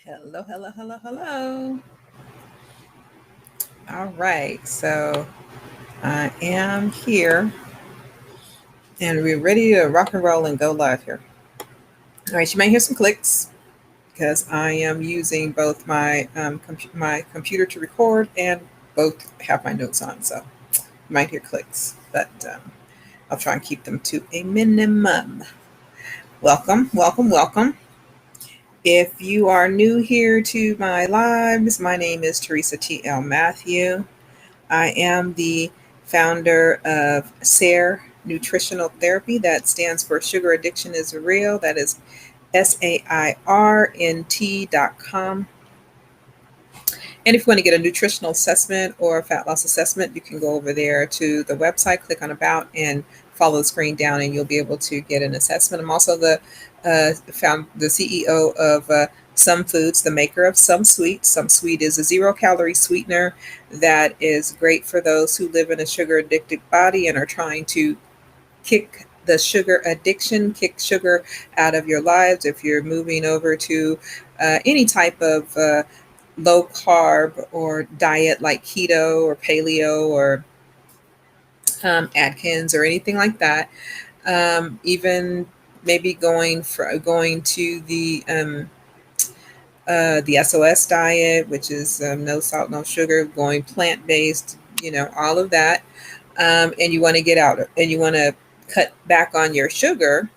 Hello, hello, hello, hello. All right, so I am here and we're ready to rock and roll and go live here. All right, you might hear some clicks because I am using both my computer to record and both have my notes on, so you might hear clicks, but I'll try and keep them to a minimum. Welcome, welcome, welcome. If you are new here to my lives, my name is Teresa T.L. Matthew. I am the founder of SAIR Nutritional Therapy. That stands for Sugar Addiction is Real. That is SAIRNT.com. And if you want to get a nutritional assessment or a fat loss assessment, you can go over there to the website, click on About, and follow the screen down, and you'll be able to get an assessment. I'm also the CEO of Some Foods, the maker of Some Sweet. Some Sweet is a 0-calorie sweetener that is great for those who live in a sugar addicted body and are trying to kick the sugar addiction, kick sugar out of your lives. If you're moving over to any type of low carb or diet like keto or paleo or Atkins or anything like that, even maybe going to the SOS diet, which is no salt, no sugar, going plant based, all of that, and you want to get out and you want to cut back on your sugar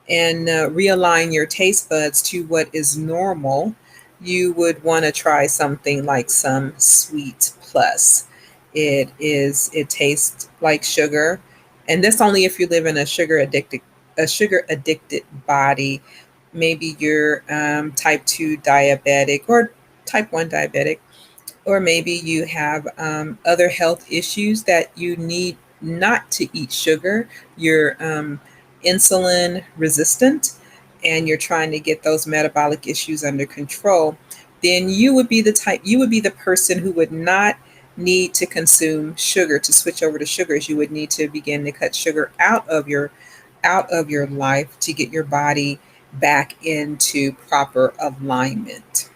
and realign your taste buds to what is normal, you would want to try something like Some Sweet Plus. It tastes like sugar, and that's only if you live in a sugar addicted body. Maybe you're type 2 diabetic or type 1 diabetic, or maybe you have other health issues that you need not to eat sugar. You're insulin resistant and you're trying to get those metabolic issues under control. Then you would be the person who would not need to consume sugar. To switch over to sugars, you would need to begin to cut sugar out of your life to get your body back into proper alignment.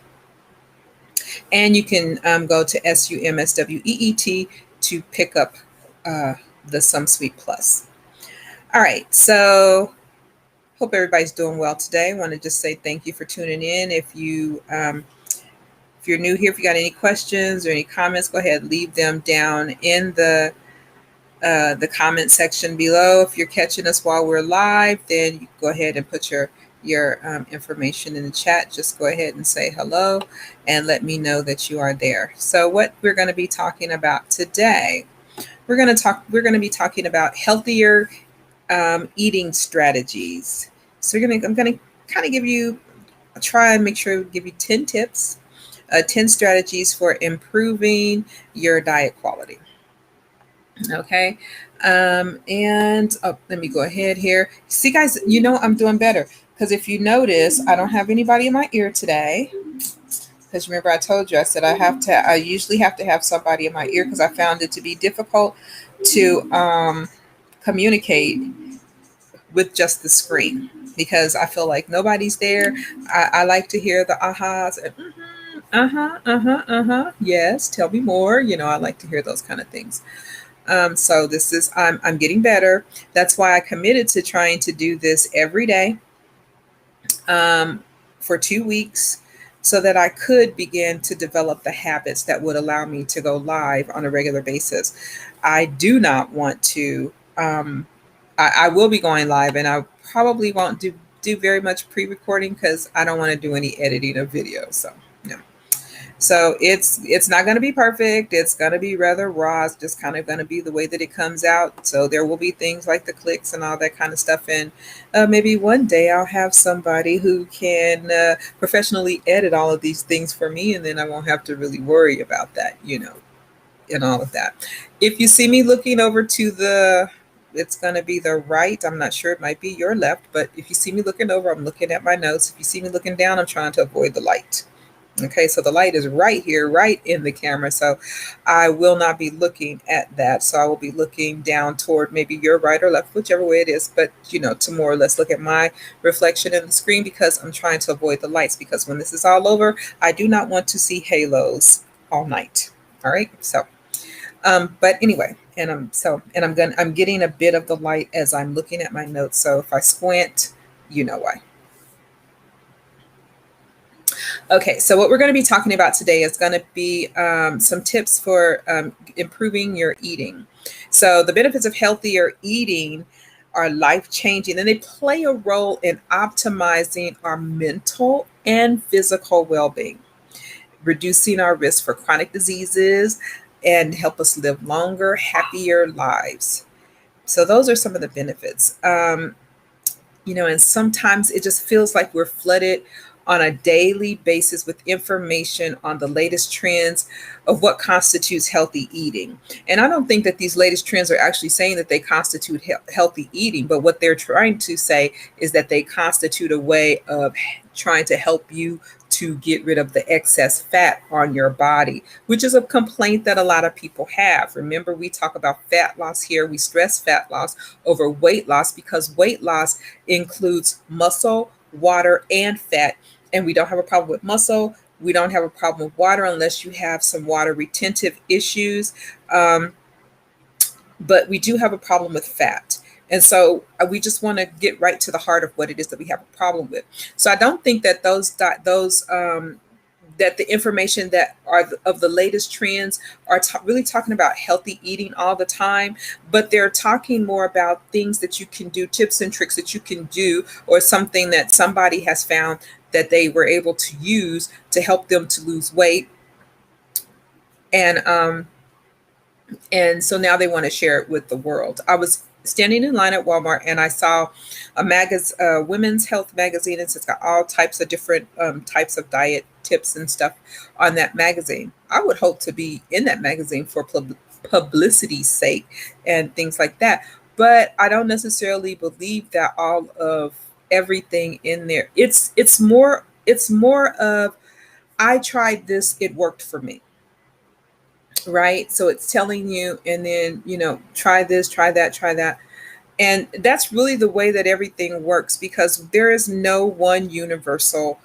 And you can go to SUMSWEET to pick up the Some Sweet Plus. All right, so hope everybody's doing well today. I want to just say thank you for tuning in. If you're new here, if you got any questions or any comments, go ahead, leave them down in the comment section below. If you're catching us while we're live, then you go ahead and put your information in the chat. Just go ahead and say hello and let me know that you are there. So what we're going to be talking about today, we're going to be talking about healthier eating strategies. So I'm going to kind of give you try and make sure to give you 10 tips, 10 strategies for improving your diet quality. Okay. And let me go ahead here. See, guys, I'm doing better because if you notice, I don't have anybody in my ear today. Because remember, I told you, I said I usually have to have somebody in my ear because I found it to be difficult to communicate with just the screen because I feel like nobody's there. I like to hear the ahas and yes, tell me more. I like to hear those kind of things. So I'm getting better. That's why I committed to trying to do this every day for 2 weeks so that I could begin to develop the habits that would allow me to go live on a regular basis. I do not want to, I will be going live and I probably won't do very much pre-recording because I don't want to do any editing of videos. So, no. So it's not going to be perfect. It's going to be rather raw. It's just kind of going to be the way that it comes out. So there will be things like the clicks and all that kind of stuff. And maybe one day I'll have somebody who can professionally edit all of these things for me, and then I won't have to really worry about that, and all of that. If you see me looking over to it's going to be the right. I'm not sure. It might be your left. But if you see me looking over, I'm looking at my notes. If you see me looking down, I'm trying to avoid the light. Okay, so the light is right here, right in the camera. So I will not be looking at that. So I will be looking down toward maybe your right or left, whichever way it is. But, to more or less look at my reflection in the screen because I'm trying to avoid the lights. Because when this is all over, I do not want to see halos all night. All right. So, but anyway, I'm getting a bit of the light as I'm looking at my notes. So if I squint, you know why. Okay, so what we're going to be talking about today is going to be some tips for improving your eating. So, the benefits of healthier eating are life changing and they play a role in optimizing our mental and physical well being, reducing our risk for chronic diseases, and help us live longer, happier lives. So, those are some of the benefits. And sometimes it just feels like we're flooded on a daily basis with information on the latest trends of what constitutes healthy eating. And I don't think that these latest trends are actually saying that they constitute healthy eating, but what they're trying to say is that they constitute a way of trying to help you to get rid of the excess fat on your body, which is a complaint that a lot of people have. Remember, we talk about fat loss here. We stress fat loss over weight loss because weight loss includes muscle, water, and fat. And we don't have a problem with muscle. We don't have a problem with water unless you have some water retentive issues. But we do have a problem with fat. And so we just want to get right to the heart of what it is that we have a problem with. So I don't think that that the information that are of the latest trends are really talking about healthy eating all the time, but they're talking more about things that you can do, tips and tricks that you can do, or something that somebody has found that they were able to use to help them to lose weight. And so now they want to share it with the world. I was standing in line at Walmart and I saw a women's health magazine. It's got all types of different types of diet tips and stuff on that magazine. I would hope to be in that magazine for publicity's sake and things like that. But I don't necessarily believe that all of everything in there. It's more of I tried this, it worked for me. Right? So it's telling you, and then, try this, try that, try that. And that's really the way that everything works because there is no one universal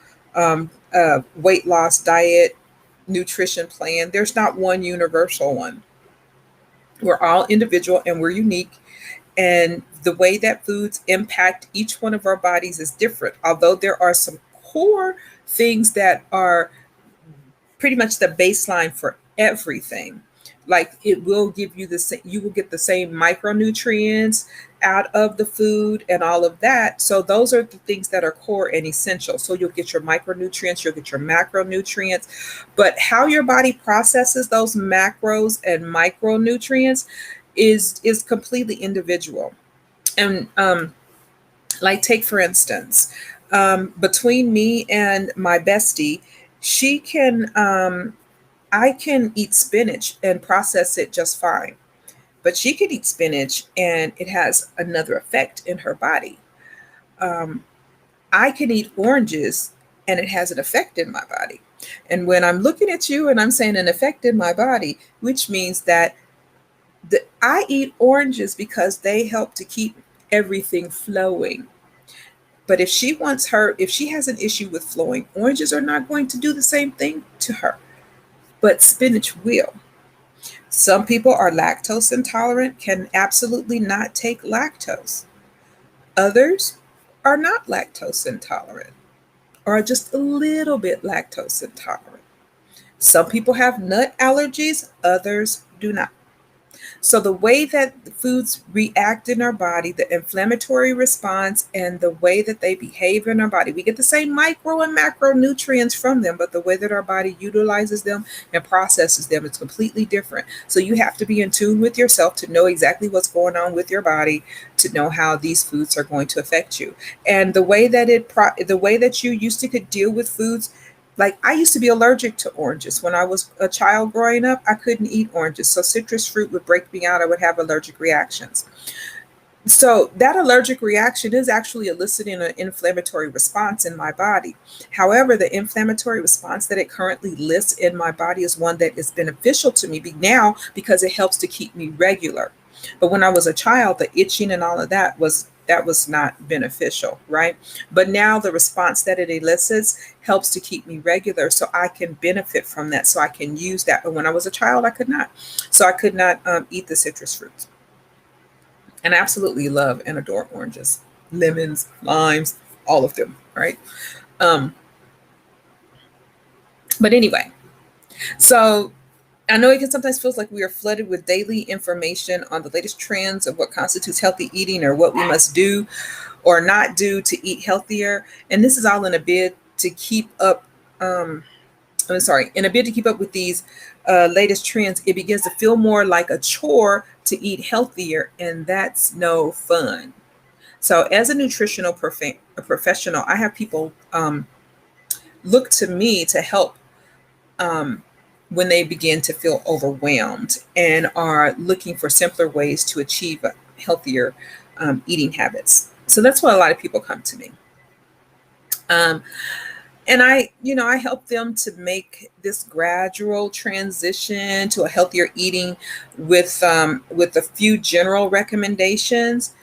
weight loss diet, nutrition plan. There's not one universal one. We're all individual and we're unique. And the way that foods impact each one of our bodies is different. Although there are some core things that are pretty much the baseline for everything. Like it will give you you will get the same micronutrients out of the food and all of that. So those are the things that are core and essential. So you'll get your micronutrients, you'll get your macronutrients, but how your body processes those macros and micronutrients is completely individual. And like take for instance, between me and my bestie, she can I can eat spinach and process it just fine, but she can eat spinach and it has another effect in her body. um, I can eat oranges and it has an effect in my body. And when I'm looking at you and I'm saying an effect in my body, which means that I eat oranges because they help to keep everything flowing. But if she has an issue with flowing, oranges are not going to do the same thing to her, but spinach will. Some people are lactose intolerant, can absolutely not take lactose. Others are not lactose intolerant or are just a little bit lactose intolerant. Some people have nut allergies, others do not. So the way that the foods react in our body, the inflammatory response, and the way that they behave in our body, we get the same micro and macronutrients from them, but the way that our body utilizes them and processes them is completely different. So you have to be in tune with yourself to know exactly what's going on with your body, to know how these foods are going to affect you. And the way that you used to could deal with foods, like I used to be allergic to oranges. When I was a child growing up, I couldn't eat oranges. So citrus fruit would break me out. I would have allergic reactions. So that allergic reaction is actually eliciting an inflammatory response in my body. However, the inflammatory response that it currently lists in my body is one that is beneficial to me now because it helps to keep me regular. But when I was a child, the itching and all of that was not beneficial, right? But now the response that it elicits helps to keep me regular so I can benefit from that, so I can use that. But when I was a child, I could not. So I could not eat the citrus fruits. And I absolutely love and adore oranges, lemons, limes, all of them, right? Um, but anyway, so I know it can sometimes feels like we are flooded with daily information on the latest trends of what constitutes healthy eating or what we must do or not do to eat healthier. And this is all in a bid to keep up. I'm sorry, in a bid to keep up with these latest trends, it begins to feel more like a chore to eat healthier, and that's no fun. So, as a nutritional professional, I have people look to me to help um, when they begin to feel overwhelmed and are looking for simpler ways to achieve healthier eating habits. So that's why a lot of people come to me. Um, and I help them to make this gradual transition to a healthier eating with a few general recommendations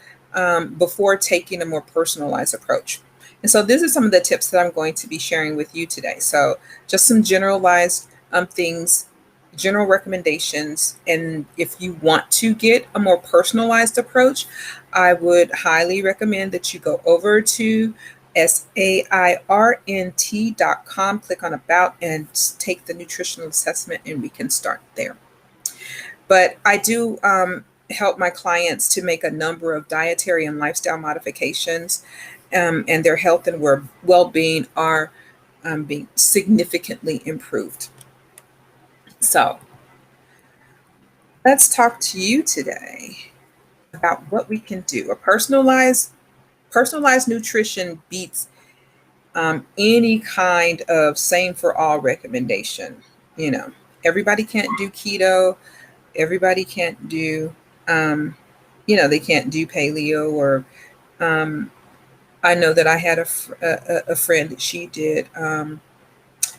before taking a more personalized approach. And so this is some of the tips that I'm going to be sharing with you today. So just some generalized things, general recommendations. And if you want to get a more personalized approach, I would highly recommend that you go over to SAIRNT.com, click on About, and take the nutritional assessment, and we can start there. But I do help my clients to make a number of dietary and lifestyle modifications, and their health and well being are being significantly improved. So let's talk to you today about what we can do. A personalized nutrition beats any kind of same for all recommendation. You know, everybody can't do keto. Everybody can't do, they can't do paleo or. I know that I had a friend that she did.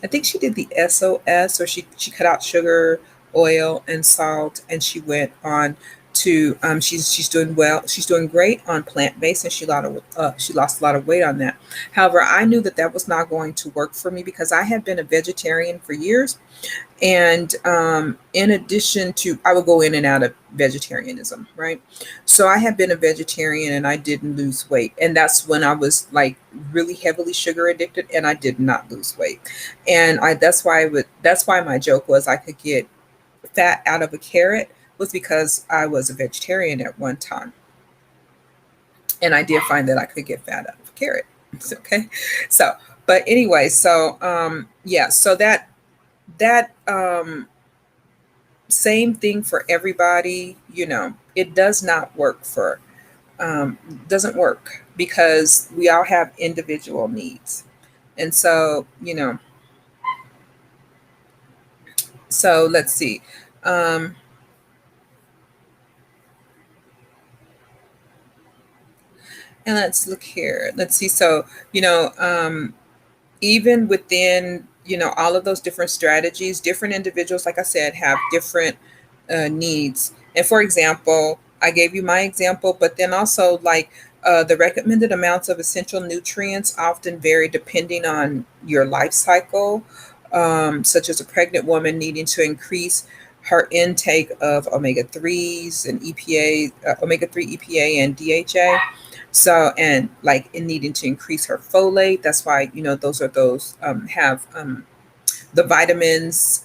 I think she did the SOS, or she cut out sugar, oil, and salt, and she went on to she's doing well. She's doing great on plant based, and she lost a lot of weight on that. However, I knew that that was not going to work for me because I had been a vegetarian for years, and in addition to, I would go in and out of vegetarianism, right? So I had been a vegetarian and I didn't lose weight. And that's when I was like really heavily sugar addicted and I did not lose weight. And that's why my joke was I could get fat out of a carrot, was because I was a vegetarian at one time. And I did find that I could get fat out of a carrot. Okay. So, but anyway, so yeah, so that same thing for everybody. It does not work for doesn't work because we all have individual needs. And so, so let's see. um and let's look here, let's see. So, even within, all of those different strategies, different individuals, like I said, have different needs. And for example, I gave you my example, but then also like the recommended amounts of essential nutrients often vary depending on your life cycle, such as a pregnant woman needing to increase her intake of omega 3s and omega 3 EPA and DHA. So, and like in needing to increase her folate. That's why, those have the vitamins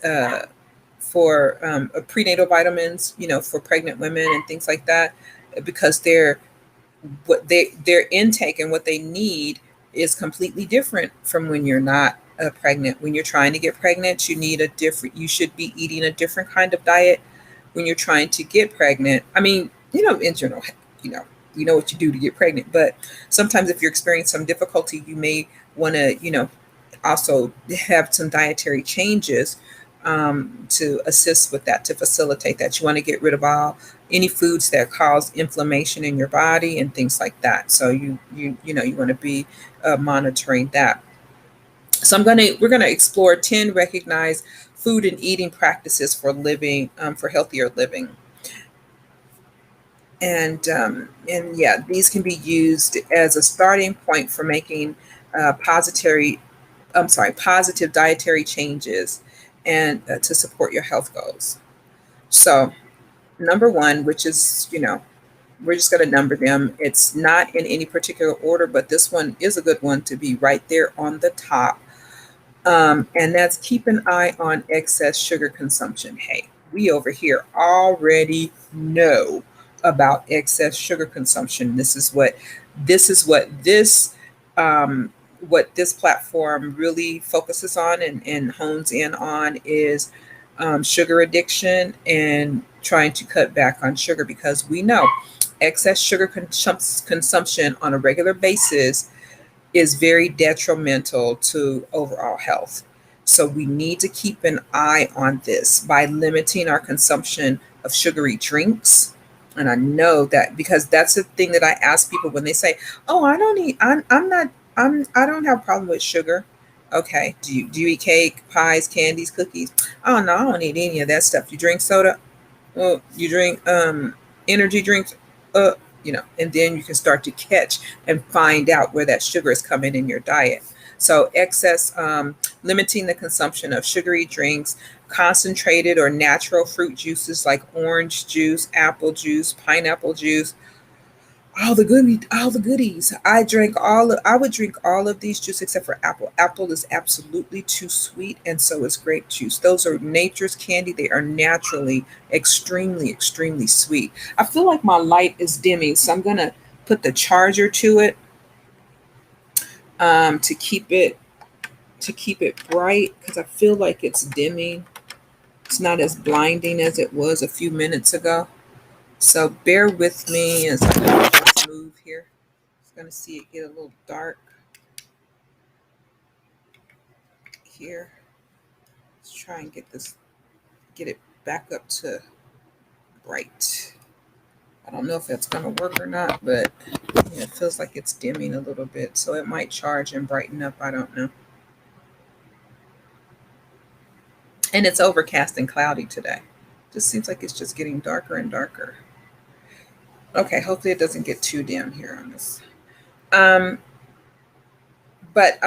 for prenatal vitamins, for pregnant women and things like that, because their intake and what they need is completely different from when you're not pregnant. When you're trying to get pregnant, you should be eating a different kind of diet. When you're trying to get pregnant, I mean, in general, you know, you know what you do to get pregnant, but sometimes if you're experiencing some difficulty, you may want to, also have some dietary changes to assist with that, to facilitate that. You want to get rid of any foods that cause inflammation in your body and things like that. So you want to be monitoring that. So we're gonna explore 10 recognized food and eating practices for living for healthier living. And yeah, these can be used as a starting point for making positive dietary changes and to support your health goals. So number one, which is, we're just going to number them. It's not in any particular order, but this one is a good one to be right there on the top. And that's keep an eye on excess sugar consumption. Hey, we over here already know about excess sugar consumption. This is what this platform really focuses on and hones in on is sugar addiction and trying to cut back on sugar, because we know excess sugar consumption on a regular basis is very detrimental to overall health. So we need to keep an eye on this by limiting our consumption of sugary drinks. And I know that because that's the thing that I ask people when they say, "Oh, I don't eat. I'm not. I don't have a problem with sugar." Okay. Do you eat cake, pies, candies, cookies? Oh no, I don't eat any of that stuff. You drink soda? You drink energy drinks? Uh, and then you can start to catch and find out where that sugar is coming in your diet. So limiting the consumption of sugary drinks, concentrated or natural fruit juices like orange juice, apple juice, pineapple juice, all the goodies. I would drink all of these juice except for apple. Apple is absolutely too sweet, and so is grape juice. Those are nature's candy. They are naturally extremely, extremely sweet. I feel like my light is dimming, so I'm gonna put the charger to it to keep it bright, because I feel like it's dimming. It's not as blinding as it was a few minutes ago. So bear with me as I just move here. Just gonna see it get a little dark here. Let's try and get it back up to bright. I don't know if that's gonna work or not, but yeah, it feels like it's dimming a little bit. So it might charge and brighten up. I don't know. And it's overcast and cloudy today. Just seems like it's just getting darker and darker. Okay, hopefully it doesn't get too dim here on this. Um, but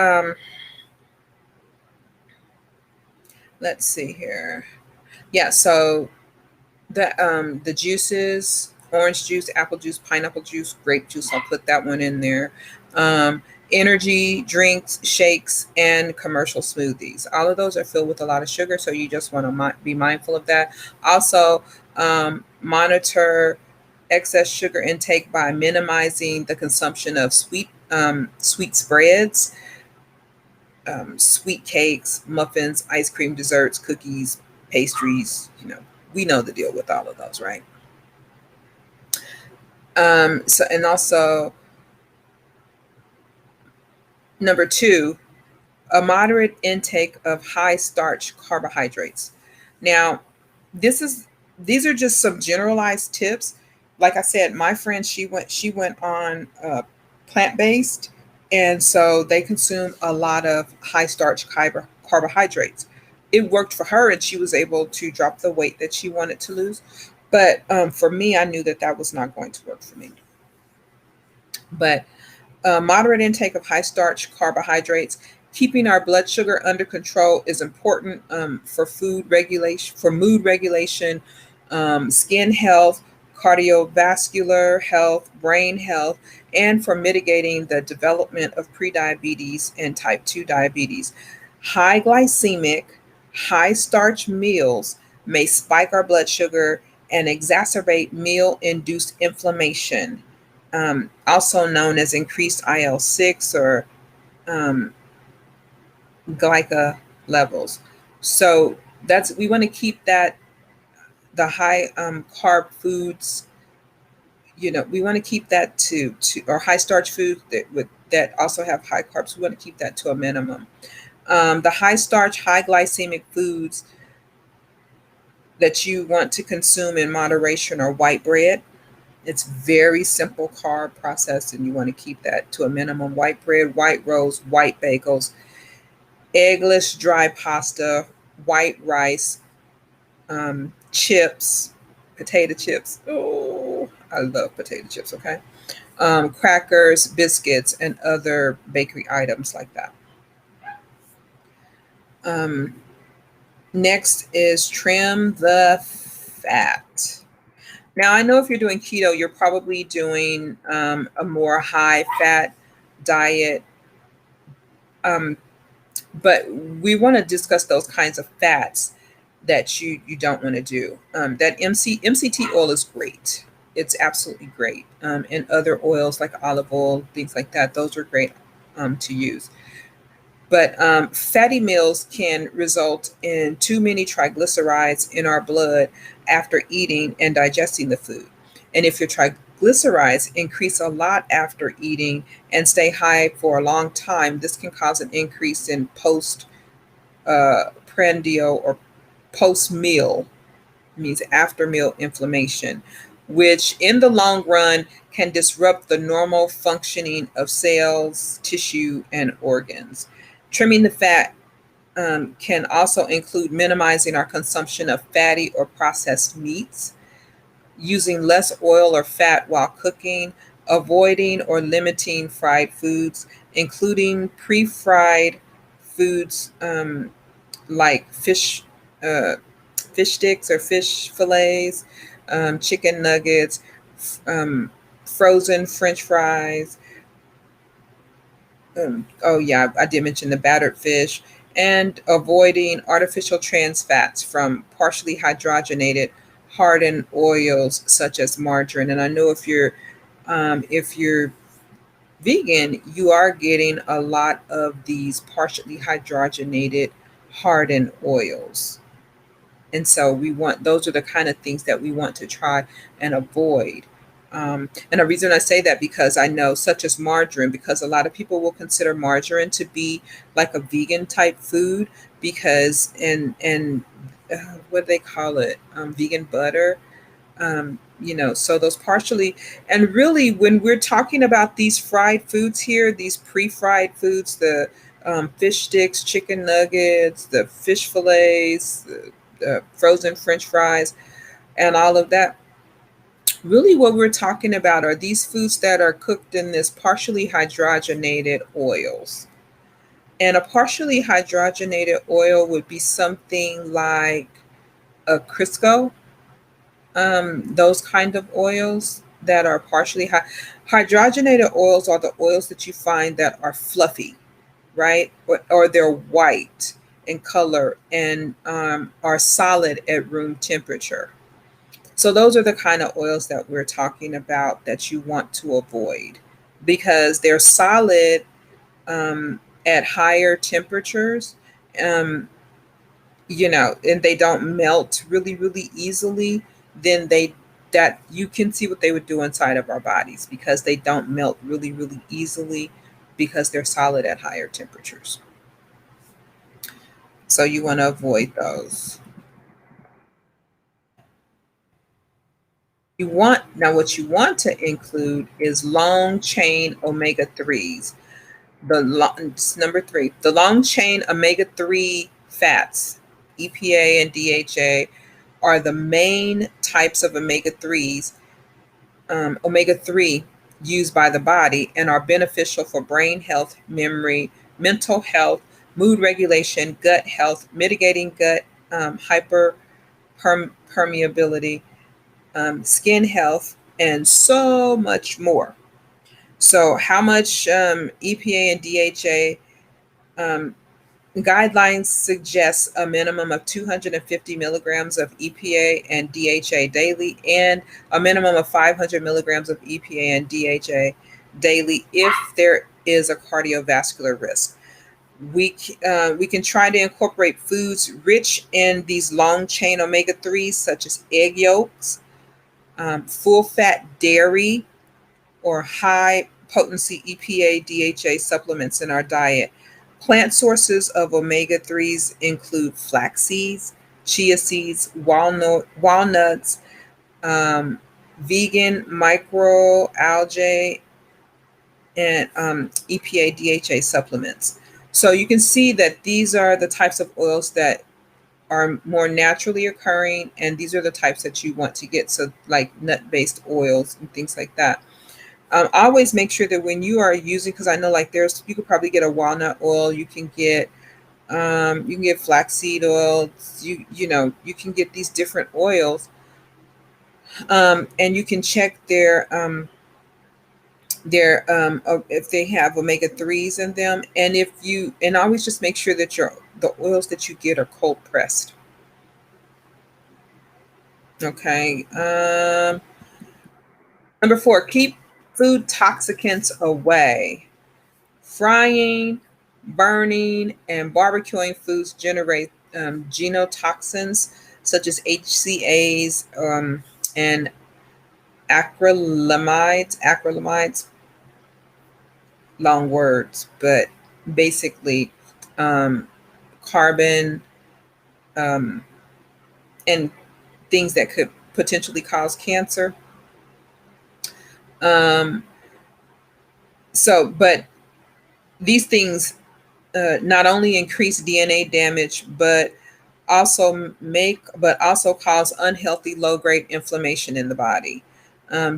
let's see here. Yeah, so the juices, orange juice, apple juice, pineapple juice, grape juice, I'll put that one in there. Um, Energy drinks, shakes, and commercial smoothies. All of those are filled with a lot of sugar, so you just want to be mindful of that. Also, monitor excess sugar intake by minimizing the consumption of sweet spreads, sweet cakes, muffins, ice cream, desserts, cookies, pastries. We know the deal with all of those, right? So, and also number two, a moderate intake of high starch carbohydrates. Now, this is these are just some generalized tips. Like I said, my friend, she went on plant based, and so they consume a lot of high starch carbohydrates. It worked for her, and she was able to drop the weight that she wanted to lose. But for me, I knew that that was not going to work for me. But moderate intake of high starch carbohydrates. Keeping our blood sugar under control is important for mood regulation, skin health, cardiovascular health, brain health, and for mitigating the development of prediabetes and type 2 diabetes. High glycemic, high starch meals may spike our blood sugar and exacerbate meal induced inflammation, also known as increased IL-6 or um, glyca levels. So we want to keep that the high carb foods. We want to keep that to or high starch foods that also have high carbs. We want to keep that to a minimum. The high starch, high glycemic foods that you want to consume in moderation are white bread. It's very simple carb process, and you want to keep that to a minimum. White bread, white rolls, white bagels, eggless dry pasta, white rice, chips, potato chips. Oh, I love potato chips. Okay. Crackers, biscuits, and other bakery items like that. Um, Next is trim the fat. Now, I know if you're doing keto, you're probably doing a more high fat diet, um, but we want to discuss those kinds of fats that you don't want to do. That MCT oil is great. It's absolutely great. And other oils like olive oil, things like that, those are great to use. But fatty meals can result in too many triglycerides in our blood after eating and digesting the food. And if your triglycerides increase a lot after eating and stay high for a long time, this can cause an increase in prandial or post meal, means after meal inflammation, which in the long run can disrupt the normal functioning of cells, tissue, and organs. Trimming the fat can also include minimizing our consumption of fatty or processed meats, using less oil or fat while cooking, avoiding or limiting fried foods, including pre-fried foods like uh, fish sticks or fish fillets, chicken nuggets, frozen French fries. Oh yeah, I did mention the battered fish, and avoiding artificial trans fats from partially hydrogenated hardened oils such as margarine. And I know if you're vegan, you are getting a lot of these partially hydrogenated hardened oils. And so we want those are the kind of things that we want to try and avoid. And the reason I say that because I know such as margarine, because a lot of people will consider margarine to be like a vegan type food because what do they call it, vegan butter. So those partially, and really when we're talking about these fried foods here, these pre-fried foods, the fish sticks, chicken nuggets, the fish fillets, the frozen French fries, and all of that. Really, what we're talking about are these foods that are cooked in this partially hydrogenated oils. And a partially hydrogenated oil would be something like a Crisco, those kind of oils that are hydrogenated oils are the oils that you find that are fluffy, right? Or they're white in color and are solid at room temperature. So those are the kind of oils that we're talking about that you want to avoid because they're solid at higher temperatures, um, and they don't melt really, really easily. Then that you can see what they would do inside of our bodies because they don't melt really, really easily because they're solid at higher temperatures. So you want to avoid those. What you want to include is long chain omega 3s. Number 3, the long chain omega 3 fats, EPA and DHA, are the main types of omega 3s, omega 3 used by the body and are beneficial for brain health, memory, mental health, mood regulation, gut health, mitigating gut hyperpermeability, skin health, and so much more. So, how much EPA and DHA? Um, Guidelines suggest a minimum of 250 milligrams of EPA and DHA daily, and a minimum of 500 milligrams of EPA and DHA daily if there is a cardiovascular risk. We can try to incorporate foods rich in these long chain omega 3s, such as egg yolks, full fat dairy, or high potency EPA DHA supplements in our diet. Plant sources of omega 3s include flax seeds, chia seeds, walnuts, vegan microalgae, and EPA DHA supplements. So you can see that these are the types of oils that are more naturally occurring, and these are the types that you want to get. So like nut-based oils and things like that. Always make sure that when you are using, because I know like you could probably get a walnut oil, you can get flaxseed oil, you can get these different oils, and you can check if they have omega 3s in them, and always just make sure that the oils that you get are cold pressed. Okay. Number 4, keep food toxicants away. Frying, burning, and barbecuing foods generate genotoxins such as HCAs, and acrylamides, long words, but basically um, carbon, um, and things that could potentially cause cancer. Um, but these things not only increase DNA damage, but also cause unhealthy low-grade inflammation in the body.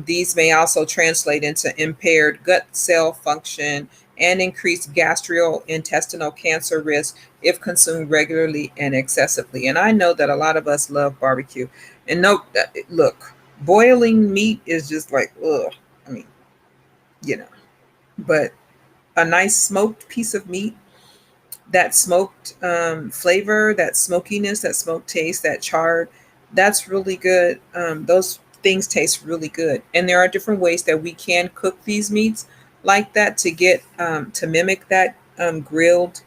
These may also translate into impaired gut cell function and increased gastrointestinal cancer risk if consumed regularly and excessively. And I know that a lot of us love barbecue. And no, look, boiling meat is just like, ugh. I mean, you know, but a nice smoked piece of meat, that smoked flavor, that smokiness, that smoked taste, that charred, that's really good. Those things taste really good. And there are different ways that we can cook these meats like that to get to mimic that grilled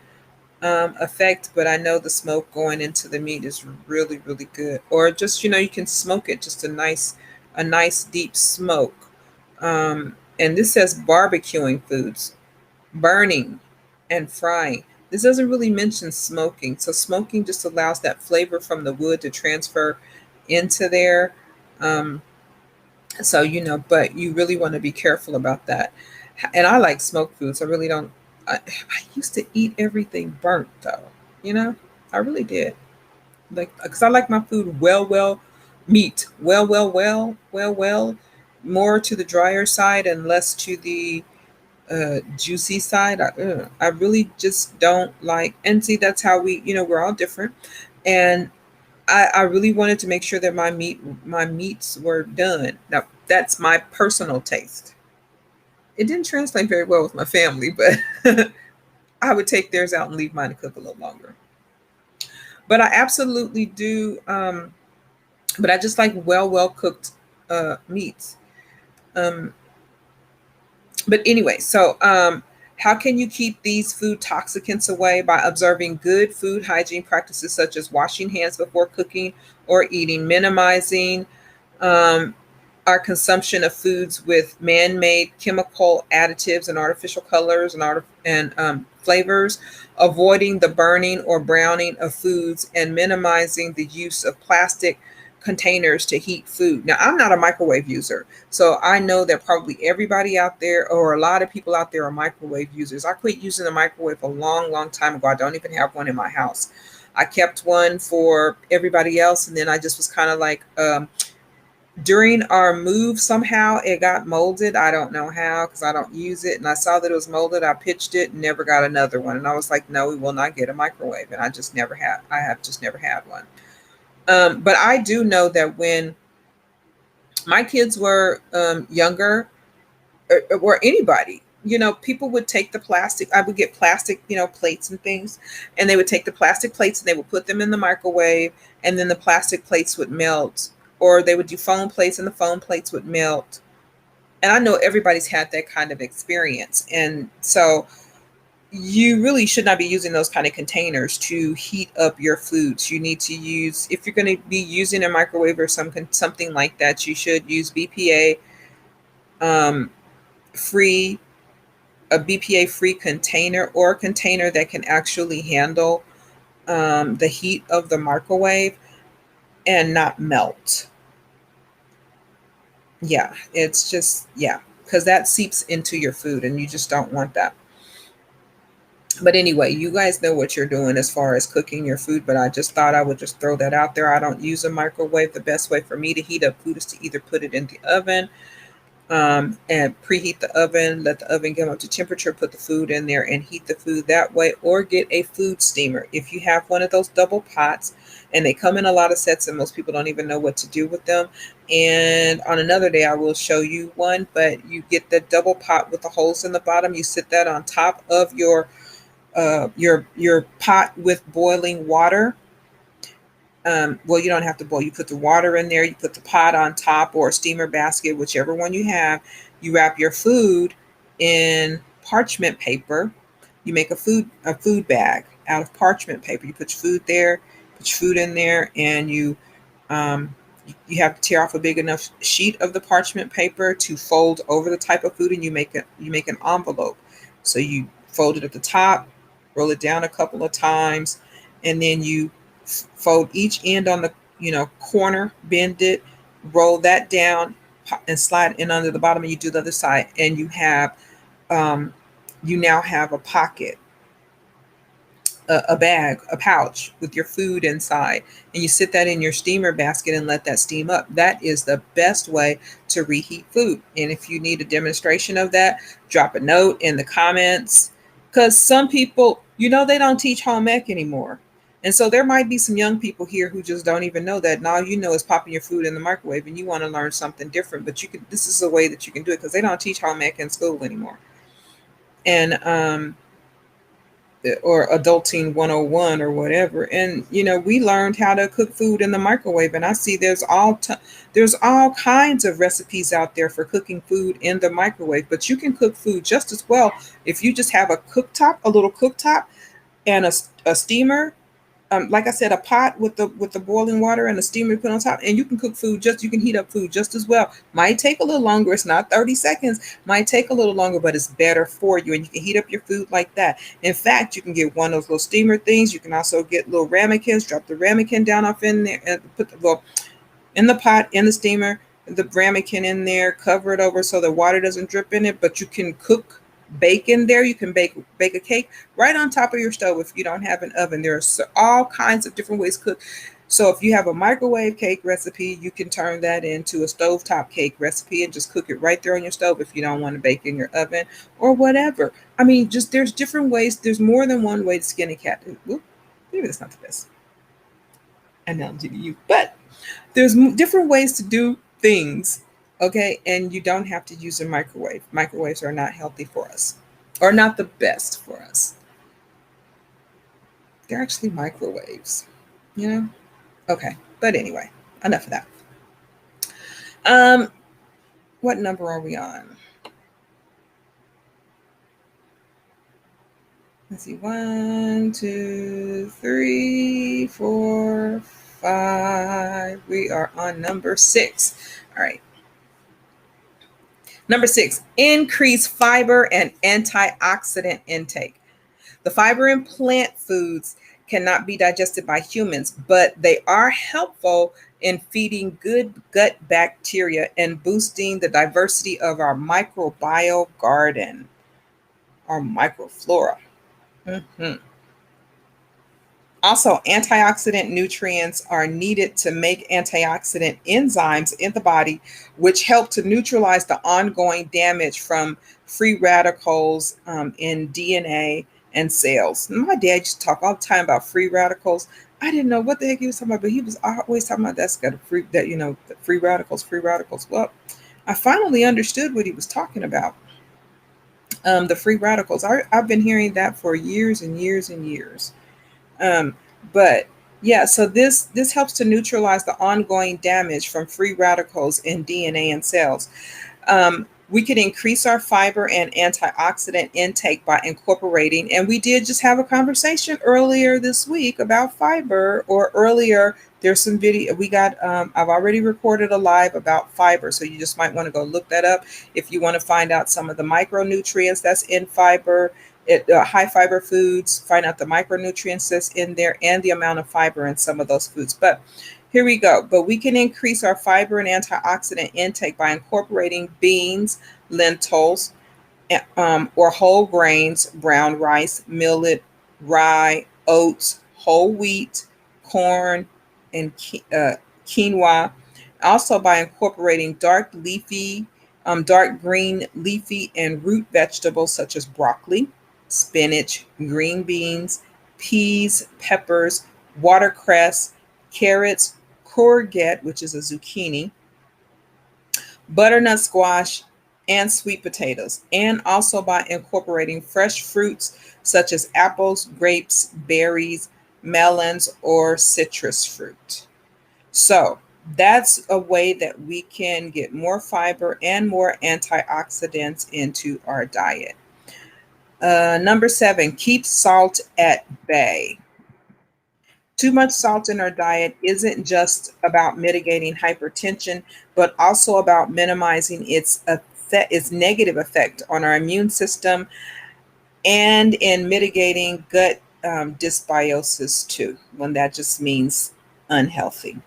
effect. But I know the smoke going into the meat is really, really good. Or just, you can smoke it, just a nice deep smoke. And this says barbecuing foods, burning, and frying. This doesn't really mention smoking. So smoking just allows that flavor from the wood to transfer into there. Um, but you really want to be careful about that. And I like smoked foods. I really don't. I used to eat everything burnt though. You know, I really did. Like, because I like my food meat, more to the drier side and less to the juicy side. I really just don't like, and see, that's how we're all different. And I really wanted to make sure that my meats were done. Now, that's my personal taste. It didn't translate very well with my family, but I would take theirs out and leave mine to cook a little longer. But I absolutely do. But I just like well cooked meats. Um, but anyway, so how can you keep these food toxicants away? By observing good food hygiene practices such as washing hands before cooking or eating, minimizing um, our consumption of foods with man-made chemical additives and artificial colors and flavors, avoiding the burning or browning of foods, and minimizing the use of plastic containers to heat food. Now, I'm not a microwave user, so I know that probably everybody out there, or a lot of people out there, are microwave users. I quit using the microwave a long, long time ago. I don't even have one in my house. I kept one for everybody else, and then I just was kind of like, during our move, somehow it got molded. I don't know how, because I don't use it. And I saw that it was molded. I pitched it and never got another one. And I was like, no, we will not get a microwave. And I have just never had one. But I do know that when my kids were younger, or anybody, people would take the plastic. I would get plastic, plates and things, and they would take the plastic plates and they would put them in the microwave, and then the plastic plates would melt, or they would do foam plates and the foam plates would melt. And I know everybody's had that kind of experience. And so you really should not be using those kind of containers to heat up your foods. You need to use, if you're going to be using a microwave or something like that, you should use um, free a BPA free container, or a container that can actually handle the heat of the microwave. and not melt. Yeah, it's just, yeah, because that seeps into your food and you just don't want that. But anyway, you guys know what you're doing as far as cooking your food, but I just thought I would just throw that out there. I don't use a microwave. The best way for me to heat up food is to either put it in the oven, and preheat the oven, let the oven get up to temperature, put the food in there and heat the food that way, or get a food steamer. If you have one of those double pots, and they come in a lot of sets and most people don't even know what to do with them. And on another day, I will show you one, but you get the double pot with the holes in the bottom. You sit that on top of your pot with boiling water. Well, you don't have to boil. You put the water in there, you put the pot on top or a steamer basket, whichever one you have. You wrap your food in parchment paper. You make a food bag out of parchment paper. You put your food there, put your food in there, and um, you have to tear off a big enough sheet of the parchment paper to fold over the type of food, and you make an envelope. So you fold it at the top, roll it down a couple of times, and then you fold each end on the corner, bend it, roll that down, and slide in under the bottom, and you do the other side, and um, you now have a pocket, a bag, a pouch with your food inside, and you sit that in your steamer basket and let that steam up. That is the best way to reheat food. And if you need a demonstration of that, drop a note in the comments, because some people, they don't teach home ec anymore. And so there might be some young people here who just don't even know that. And all you know is popping your food in the microwave, and you want to learn something different. But this is a way that you can do it, because they don't teach home ec in school anymore. And or adulting 101 or whatever. And we learned how to cook food in the microwave, and I see there's all kinds of recipes out there for cooking food in the microwave. But you can cook food just as well if you just have a little cooktop, and a steamer, like I said, a pot with the boiling water and a steamer to put on top, and you can heat up food just as well. Might take a little longer. It's not 30 seconds. Might take a little longer, but it's better for you, and you can heat up your food like that. In fact, you can get one of those little steamer things. You can also get little ramekins. Drop the ramekin down off in there and put in the pot, in the steamer, the ramekin in there, cover it over so the water doesn't drip in it. But you can bake in there. You can bake a cake right on top of your stove if you don't have an oven. There are all kinds of different ways to cook. So if you have a microwave cake recipe, you can turn that into a stovetop cake recipe and just cook it right there on your stove if you don't want to bake in your oven or whatever. I mean, just there's different ways. There's more than one way to skin a cat. Maybe that's not the best analogy to you, but there's different ways to do things. Okay, and you don't have to use a microwave. Microwaves are not healthy for us, or not the best for us. They're actually microwaves, you know. Okay, but anyway, enough of that. um what number are we on? Let's see, 1, 2, 3, 4, 5. We are on number 6. All right. Number 6, increase fiber and antioxidant intake. The fiber in plant foods cannot be digested by humans, but they are helpful in feeding good gut bacteria and boosting the diversity of our microbiome garden, our microflora. Mhm. Also, antioxidant nutrients are needed to make antioxidant enzymes in the body, which help to neutralize the ongoing damage from free radicals in DNA and cells. My dad used to talk all the time about free radicals. I didn't know what the heck he was talking about, but he was always talking about that's got a the free radicals, free radicals. Well, I finally understood what he was talking about. The free radicals. I've been hearing that for years and years and years. Um, but yeah, so this helps to neutralize the ongoing damage from free radicals in DNA and cells. We can increase our fiber and antioxidant intake by incorporating, and we did just have a conversation earlier this week about fiber, or earlier, there's some video we got. I've already recorded a live about fiber, so you just might want to go look that up if you want to find out some of the micronutrients that's in fiber. High fiber foods, find out the micronutrients that's in there and the amount of fiber in some of those foods. But Here we go. But we can increase our fiber and antioxidant intake by incorporating beans, lentils, or whole grains, brown rice, millet, rye, oats, whole wheat, corn, and quinoa. Also by incorporating dark green leafy and root vegetables such as broccoli, spinach, green beans, peas, peppers, watercress, carrots, courgette, which is a zucchini, butternut squash, and sweet potatoes, and also by incorporating fresh fruits such as apples, grapes, berries, melons, or citrus fruit. So that's a way that we can get more fiber and more antioxidants into our diet. Number 7, keep salt at bay. Too much salt in our diet isn't just about mitigating hypertension, but also about minimizing its negative effect on our immune system and in mitigating gut dysbiosis too, when that just means unhealthy.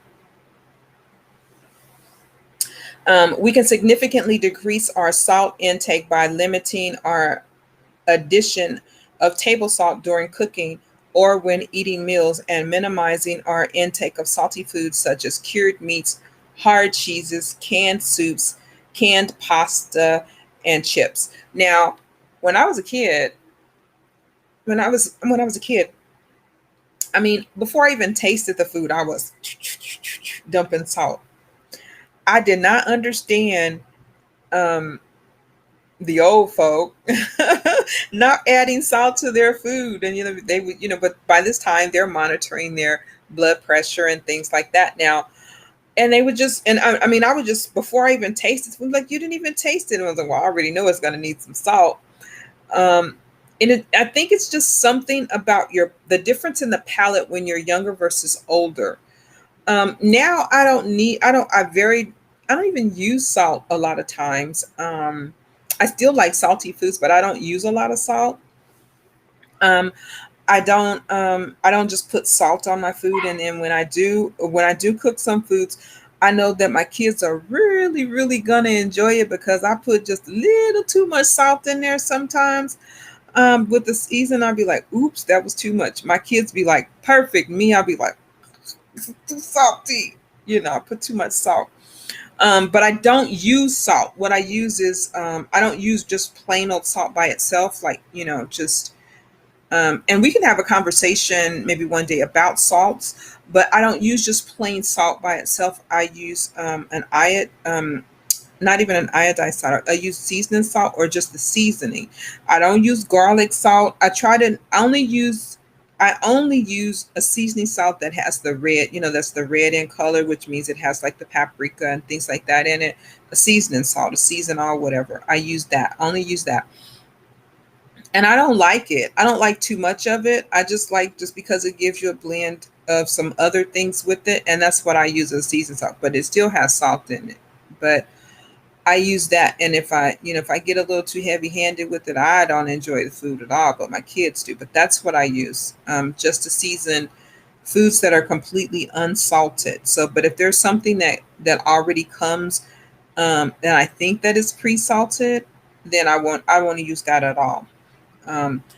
We can significantly decrease our salt intake by limiting our addition of table salt during cooking or when eating meals, and minimizing our intake of salty foods such as cured meats, hard cheeses, canned soups, canned pasta, and chips. Now, when I was a kid, when I was a kid, I mean, before I even tasted the food, I was dumping salt. I did not understand um, the old folk not adding salt to their food, and they would, but by this time they're monitoring their blood pressure and things like that now, and they would just, and I mean, I would just, before I even tasted food, like, you didn't even taste it, and I was like, well, I already know it's going to need some salt. um I think it's just something about the difference in the palate when you're younger versus older. Now I don't even use salt a lot of times. I still like salty foods, but I don't use a lot of salt. Um, I don't just put salt on my food, and then when I do cook some foods, I know that my kids are really, really gonna enjoy it because I put just a little too much salt in there sometimes. With the season, I'll be like, oops, that was too much. My kids be like, perfect. Me, I'll be like, too salty. I put too much salt. But I don't use salt. What I use is I don't use just plain old salt by itself, like, just and we can have a conversation maybe one day about salts, but I don't use just plain salt by itself. I use not even an iodized salt. I use seasoning salt or just the seasoning. I don't use garlic salt. I only use a seasoning salt that has the red, that's the red in color, which means it has like the paprika and things like that in it. A seasoning salt, a seasonal, whatever. I use that. Only use that. And I don't like it. I don't like too much of it. I just like, just because it gives you a blend of some other things with it, and that's what I use as seasoning salt. But it still has salt in it. But I use that, and if I get a little too heavy-handed with it, I don't enjoy the food at all. But my kids do. But that's what I use, just to season foods that are completely unsalted. So, but if there's something that already comes, and I think that is pre-salted, then I won't use that at all.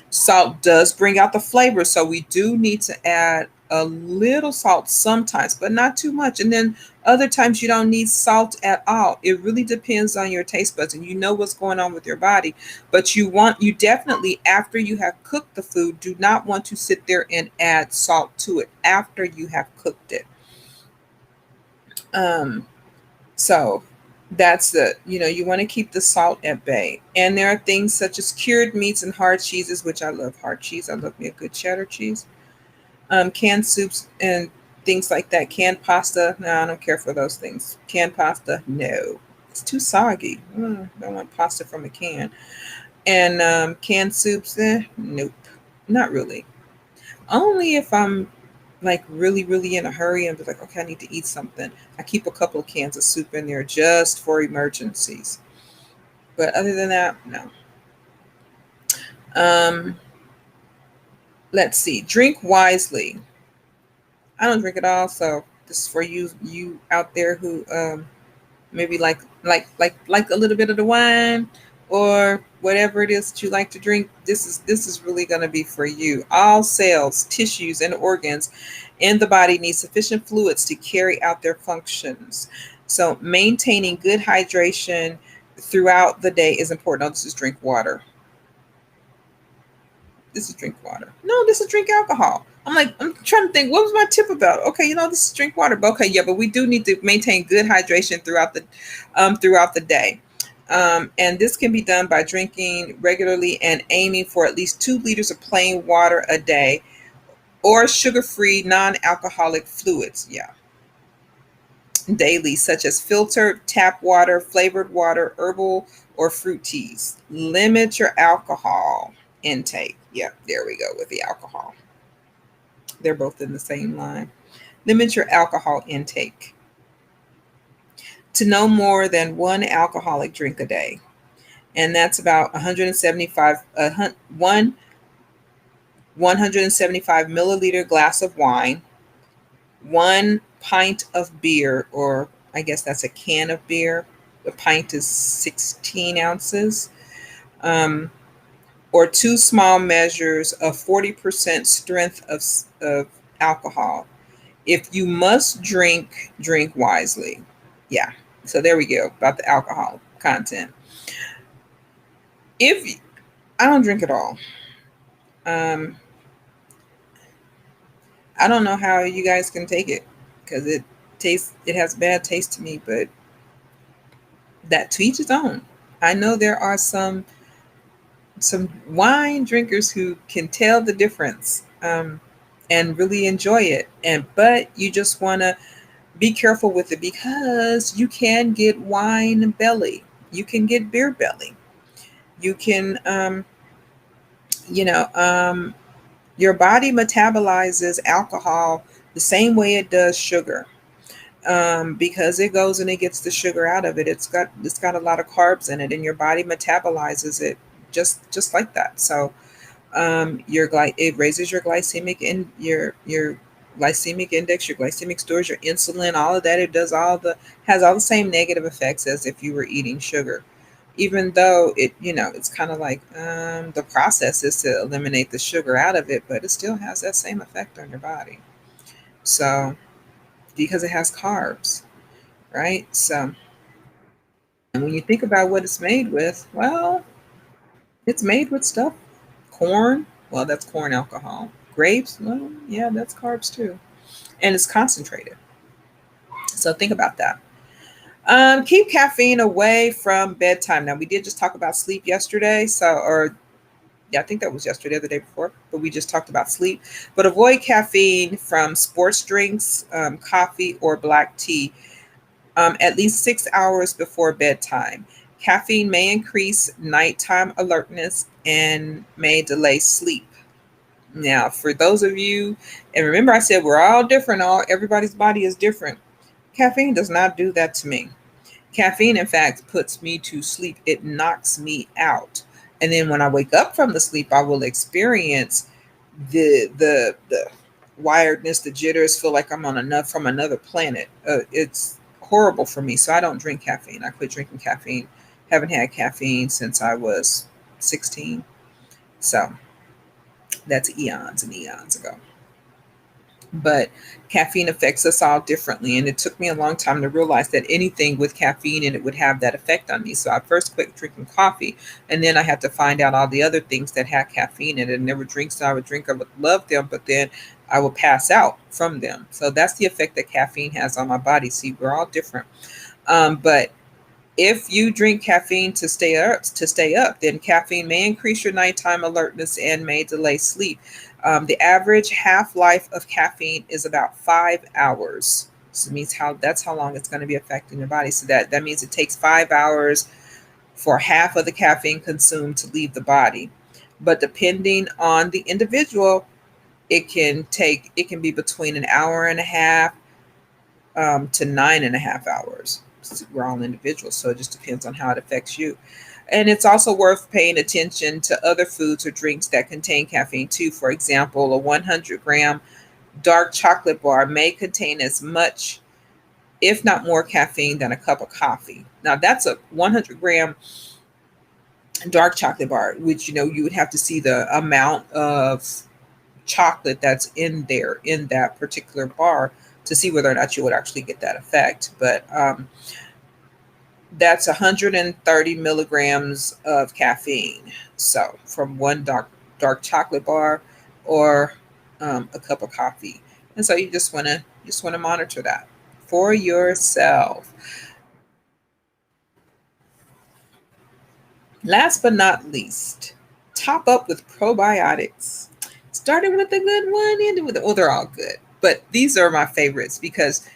Salt does bring out the flavor, so we do need to add a little salt sometimes, but not too much. And then other times you don't need salt at all. It really depends on your taste buds, and you know what's going on with your body. But you definitely, after you have cooked the food, do not want to sit there and add salt to it after you have cooked it. Um, So that's you want to keep the salt at bay. And there are things such as cured meats and hard cheeses, which I love hard cheese. I love me a good cheddar cheese. Canned soups and things like that. Canned pasta. No, I don't care for those things. Canned pasta, no. It's too soggy. I want pasta from a can. And canned soups, nope. Not really. Only if I'm like really, really in a hurry and be like, okay, I need to eat something. I keep a couple of cans of soup in there just for emergencies. But other than that, no. Um, let's see. Drink wisely. I don't drink at all, so This is for you out there who maybe like a little bit of the wine or whatever it is that you like to drink. This is really going to be for you. All cells, tissues, and organs in the body need sufficient fluids to carry out their functions. So maintaining good hydration throughout the day is important. Oh, this is drink water. This is drink water. No, this is drink alcohol. I'm like, I'm trying to think, what was my tip about? Okay, this is drink water. But okay, yeah, but we do need to maintain good hydration throughout the day. And this can be done by drinking regularly and aiming for at least 2 liters of plain water a day or sugar-free non-alcoholic fluids. Yeah. Daily, such as filtered tap water, flavored water, herbal or fruit teas. Limit your alcohol intake. Yeah, there we go with the alcohol. They're both in the same line. Limit your alcohol intake to no more than one alcoholic drink a day. And that's about 175 milliliter glass of wine, 1 pint of beer, or I guess that's a can of beer. A pint is 16 ounces. Or 2 small measures of 40% strength of alcohol. If you must drink, drink wisely. Yeah. So there we go about the alcohol content. If I don't drink at all, um, I don't know how you guys can take it because it has bad taste to me, but that to each its own. I know there are some wine drinkers who can tell the difference and really enjoy it, but you just want to be careful with it because you can get wine belly, you can get beer belly, you can you know your body metabolizes alcohol the same way it does sugar, because it goes and it gets the sugar out of it. It's got a lot of carbs in it, and your body metabolizes it just like that. So it raises your your glycemic index, your glycemic stores, your insulin, all of that. It does has all the same negative effects as if you were eating sugar. Even though it's kind of like the process is to eliminate the sugar out of it, but it still has that same effect on your body. So because it has carbs, right? So, and when you think about what it's made with, well, it's made with stuff. Corn, well, that's corn alcohol. Grapes, well, yeah, that's carbs too. And it's concentrated. So think about that. Keep caffeine away from bedtime. Now, we did just talk about sleep yesterday. Or yeah, I think that was yesterday or the day before, but we just talked about sleep. But avoid caffeine from sports drinks, coffee, or black tea at least 6 hours before bedtime. Caffeine may increase nighttime alertness and may delay sleep. Now, for those of you, and remember I said we're all different, everybody's body is different. Caffeine does not do that to me. Caffeine, in fact, puts me to sleep. It knocks me out. And then when I wake up from the sleep, I will experience the wiredness, the jitters, feel like I'm from another planet. It's horrible for me. So I don't drink caffeine. I quit drinking caffeine. Haven't had caffeine since I was 16. So that's eons and eons ago. But caffeine affects us all differently. And it took me a long time to realize that anything with caffeine in it would have that effect on me. So I first quit drinking coffee, and then I had to find out all the other things that had caffeine in it. And there were drinks that I would drink, I would love them, but then I would pass out from them. So that's the effect that caffeine has on my body. See, we're all different. But if you drink caffeine to stay up, then caffeine may increase your nighttime alertness and may delay sleep. The average half-life of caffeine is about 5 hours. So it means that's how long it's going to be affecting your body. So that means it takes 5 hours for half of the caffeine consumed to leave the body. But depending on the individual, it can be between an hour and a half to 9.5 hours. We're all individuals, so it just depends on how it affects you. And it's also worth paying attention to other foods or drinks that contain caffeine too. For example, a 100-gram dark chocolate bar may contain as much, if not more, caffeine than a cup of coffee. Now, that's a 100-gram dark chocolate bar, which you would have to see the amount of chocolate that's in there in that particular bar to see whether or not you would actually get that effect. But that's 130 milligrams of caffeine. So from one dark chocolate bar or a cup of coffee. And so you just want to monitor that for yourself. Last but not least, top up with probiotics. Starting with a good one, ending with well, they're all good, but these are my favorites because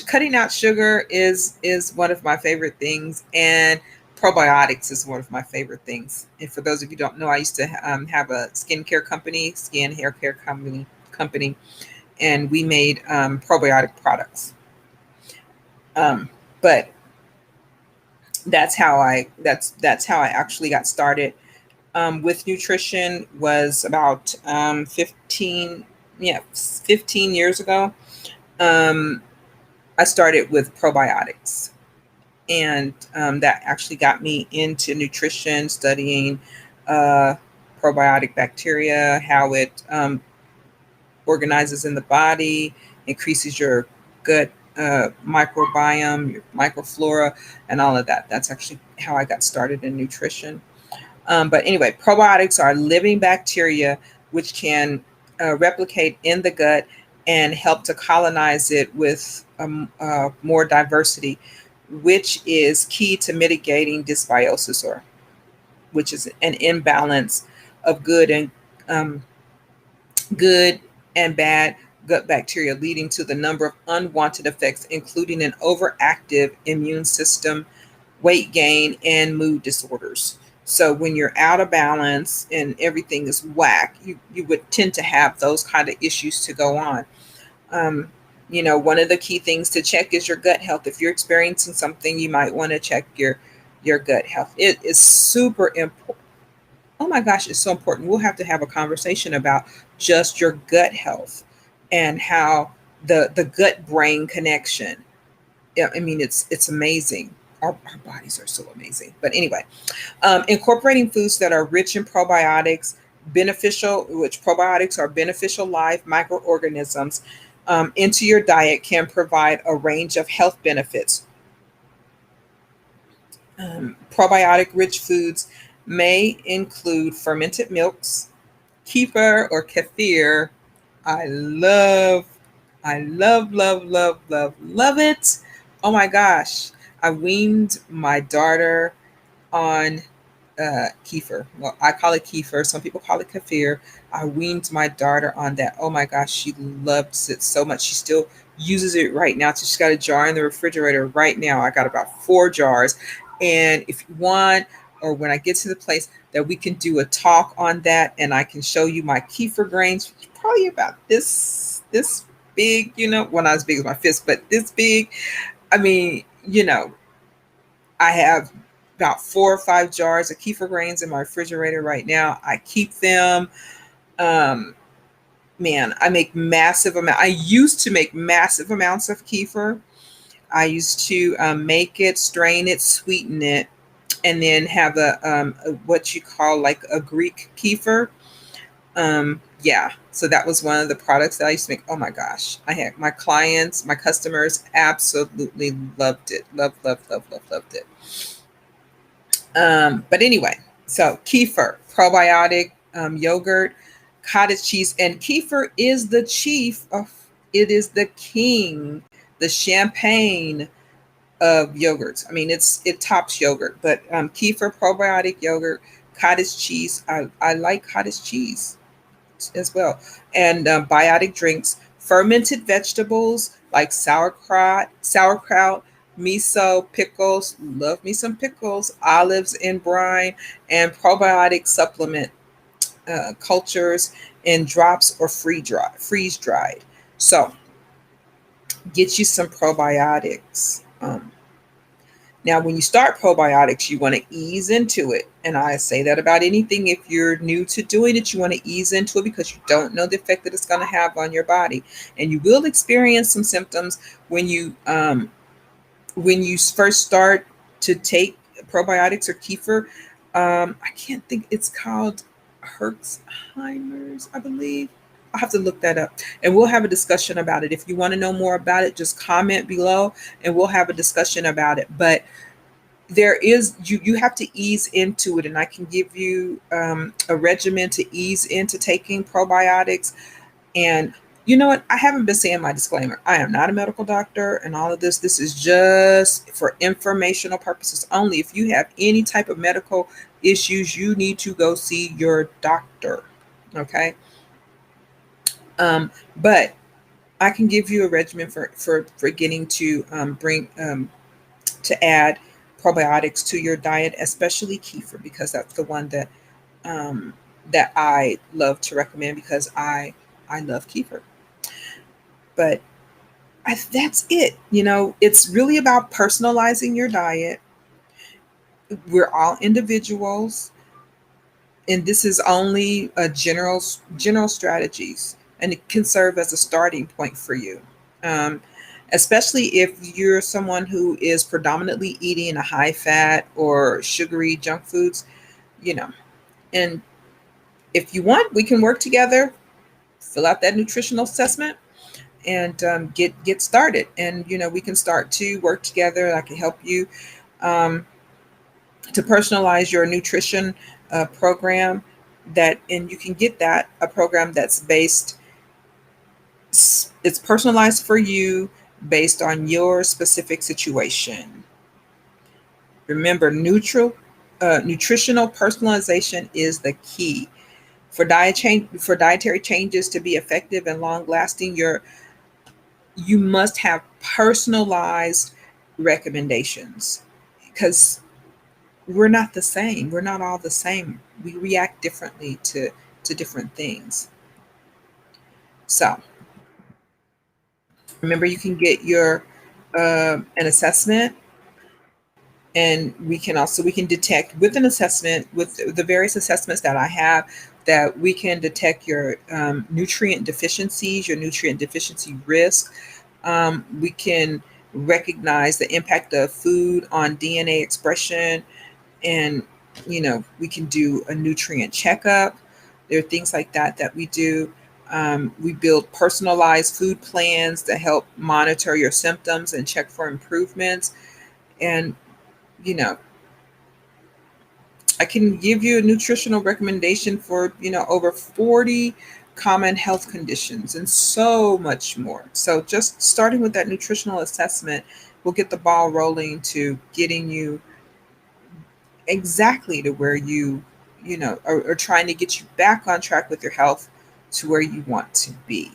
cutting out sugar is one of my favorite things, and probiotics is one of my favorite things. And for those of you who don't know, I used to have a skincare company, skin hair care company, and we made probiotic products. But that's how I actually got started with nutrition. Was about 15 years ago. um, I started with probiotics, and that actually got me into nutrition, studying uh, probiotic bacteria, how it organizes in the body, increases your gut microbiome, your microflora, and all of that. That's actually how I got started in nutrition. But anyway, probiotics are living bacteria which can replicate in the gut and help to colonize it with more diversity, which is key to mitigating dysbiosis, or which is an imbalance of um, good and bad gut bacteria, leading to the number of unwanted effects, including an overactive immune system, weight gain, and mood disorders. So when you're out of balance and everything is whack, you would tend to have those kind of issues to go on. Um, one of the key things to check is your gut health. If you're experiencing something, you might want to check your gut health. It is super important. Oh my gosh, it's so important. We'll have to have a conversation about just your gut health and how the gut brain connection. Yeah, I mean, it's amazing. Our bodies are so amazing. But anyway, incorporating foods that are rich in probiotics, which probiotics are beneficial live microorganisms, into your diet can provide a range of health benefits. Probiotic rich foods may include fermented milks, kefir or kefir. I love, I love it. Oh my gosh. I weaned my daughter on kefir. Well, I call it kefir. Some people call it kefir. I weaned my daughter on that. Oh my gosh, she loves it so much. She still uses it right now. So she's got a jar in the refrigerator right now. I got about 4 jars. And if you want, or when I get to the place that we can do a talk on that, and I can show you my kefir grains, probably about this big, well, not as big as my fist, but this big. I mean, I have about 4 or 5 jars of kefir grains in my refrigerator right now. I keep them. Um, Man, I make massive amount. I used to make massive amounts of kefir. I used to make it, strain it, sweeten it, and then have a what you call like a Greek kefir. Yeah, so that was one of the products that I used to make. Oh my gosh, I had my clients, my customers absolutely loved it. Loved it. But anyway, so kefir, probiotic, yogurt, cottage cheese, and kefir is the chief of, it is the king, the champagne of yogurts. I mean, it tops yogurt, but kefir, probiotic yogurt, cottage cheese. I like cottage cheese as well, and biotic drinks, fermented vegetables like sauerkraut, miso, pickles. Love me some pickles, olives in brine, and probiotic supplement cultures in drops or freeze dried. So get you some probiotics. Now, when you start probiotics, you want to ease into it. And I say that about anything. If you're new to doing it, you want to ease into it because you don't know the effect that it's going to have on your body. And you will experience some symptoms when you first start to take probiotics or kefir. I can't think, it's called Herxheimer's, I believe. I'll have to look that up and we'll have a discussion about it. If you want to know more about it, just comment below and we'll have a discussion about it. But there is, you have to ease into it, and I can give you a regimen to ease into taking probiotics. And you know what? I haven't been saying my disclaimer. I am not a medical doctor, and all of this. This is just for informational purposes only. If you have any type of medical issues, you need to go see your doctor. Okay. But I can give you a regimen for getting to bring to add probiotics to your diet, especially kefir, because that's the one um, that I love to recommend because I love kefir. But that's it. You know, it's really about personalizing your diet. We're all individuals, and this is only a general strategies, and it can serve as a starting point for you. Um, Especially if you're someone who is predominantly eating a high fat or sugary junk foods, you know. And if you want, we can work together, fill out that nutritional assessment, and get started. And you know, we can start to work together. I can help you um, to personalize your nutrition program. That, and you can get that a program that's based. It's personalized for you based on your specific situation. Remember, nutritional personalization is the key. For dietary changes to be effective and long lasting, you must have personalized recommendations because we're not the same. We're not all the same. We react differently to different things. So remember, you can get your an assessment, and we can detect with an assessment, with the various assessments that I have, that we can detect your nutrient deficiencies, your nutrient deficiency risk. We can recognize the impact of food on DNA expression, and you know, we can do a nutrient checkup. There are things like that that we do. We build personalized food plans to help monitor your symptoms and check for improvements. And you know, I can give you a nutritional recommendation for, you know, over 40 common health conditions and so much more. So just starting with that nutritional assessment will get the ball rolling to getting you exactly to where you know, or trying to get you back on track with your health to where you want to be.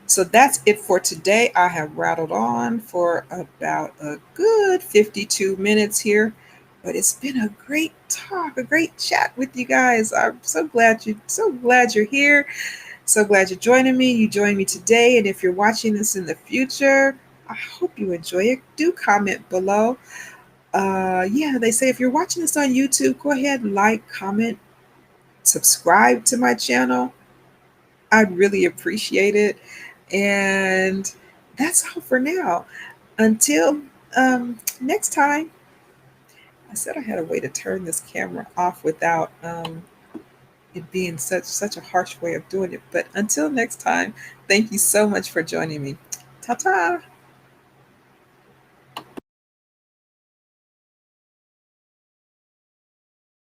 So that's it for today. I have rattled on for about a good 52 minutes here, but it's been a great talk, a great chat with you guys. I'm so glad you're here. So glad you're joining me. You joined me today, and if you're watching this in the future, I hope you enjoy it. Do comment below. Yeah, they say if you're watching this on YouTube, go ahead and like, comment, subscribe to my channel. I'd really appreciate it. And that's all for now. Until next time. I said I had a way to turn this camera off without it being such a harsh way of doing it. But until next time, thank you so much for joining me. Ta ta.